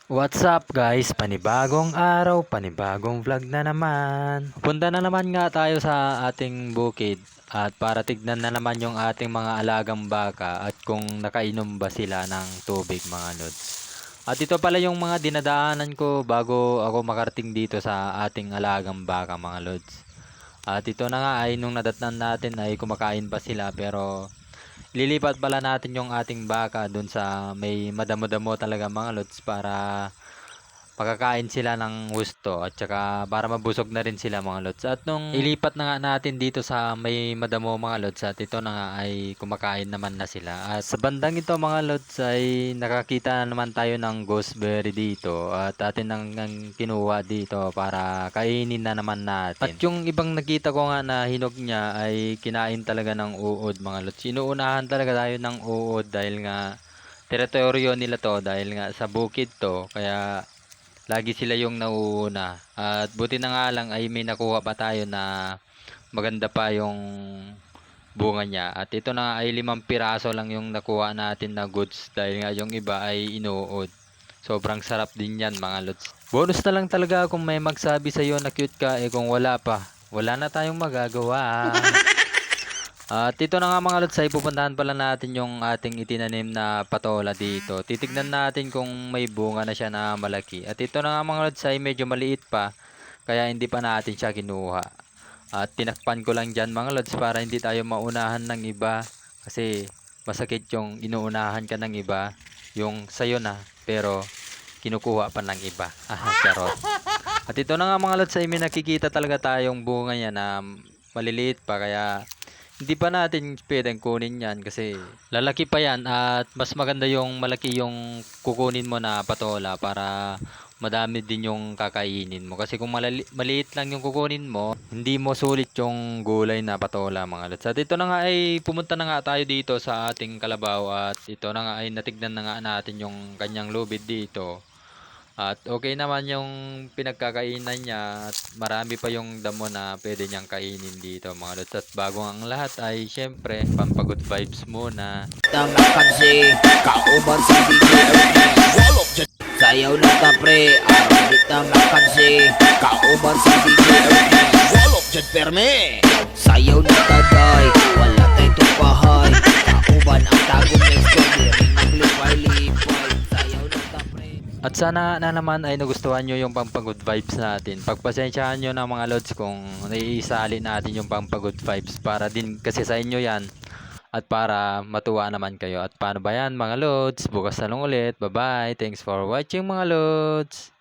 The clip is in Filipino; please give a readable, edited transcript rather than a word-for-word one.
What's up guys? Panibagong araw, panibagong vlog na naman. Punta na naman nga tayo sa ating bukid at para tignan na naman yung ating mga alagang baka at kung nakainom ba sila ng tubig mga lods. At ito pala yung mga dinadaanan ko bago ako makarating dito sa ating alagang baka mga lods. At ito na nga ay nung nadatnan natin ay kumakain pa sila pero lilipat pala natin yung ating baka dun sa may madamo-damo talaga mga lods para makakain sila ng gusto at saka para mabusog na rin sila mga lods. At nung ilipat na nga natin dito sa may madamo mga lods at ito na nga ay kumakain naman na sila. At sa bandang ito mga lods ay nakakita na naman tayo ng gooseberry dito at atin nang kinuha dito para kainin na naman natin. At yung ibang nakita ko nga na hinog niya ay kinain talaga ng uod mga lods. Inuunahan talaga tayo ng uod dahil nga teritoryo nila to dahil nga sa bukid to kaya lagi sila yung nauuna. At buti na nga lang ay may nakuha pa tayo na maganda pa yung bunga niya. At ito na ay 5 piraso lang yung nakuha natin na goods dahil nga yung iba ay inuod. Sobrang sarap din yan mga lods. Bonus na lang talaga kung may magsabi sa iyo na cute ka kung wala pa. Wala na tayong magagawa. At ito na nga mga lods ay pupuntahan pala natin yung ating itinanim na patola dito. Titignan natin kung may bunga na siya na malaki. At ito na nga mga lods ay medyo maliit pa kaya hindi pa natin siya kinuha. At tinakpan ko lang dyan mga lods para hindi tayo maunahan ng iba kasi masakit yung inuunahan ka ng iba yung sayo na pero kinukuha pa ng iba. Charot. At ito na nga mga lods ay may nakikita talaga tayong bunga niya na maliliit pa kaya hindi pa natin pwedeng kunin yan kasi lalaki pa yan at mas maganda yung malaki yung kukunin mo na patola para madami din yung kakainin mo. Kasi kung maliit lang yung kukunin mo, hindi mo sulit yung gulay na patola mga lods. At ito na nga ay pumunta na nga tayo dito sa ating kalabaw at ito na nga ay natignan na nga natin yung kanyang lubid dito. At okay naman yung pinagkakainan niya at marami pa yung damo na pwede niyang kainin dito mga lods. At bago ang lahat ay syempre pampagood vibes muna. Tamakan si kauban si DJ Walok dyan sayaw na ta pre araw di tamakan si kauban si DJ Walok dyan perme sayaw na ta day wala tayo tupahay kauban ang tagong next ko diri naglipay-lipay sayaw na ta pre. At sana na naman ay nagustuhan nyo yung pampagood vibes natin. Pagpasensyahan nyo ng mga lods kung naiisali natin yung pampagood vibes para din kasi sa inyo yan. At para matuwa naman kayo. At paano ba yan mga lods? Bukas na lang ulit. Bye bye. Thanks for watching mga lods.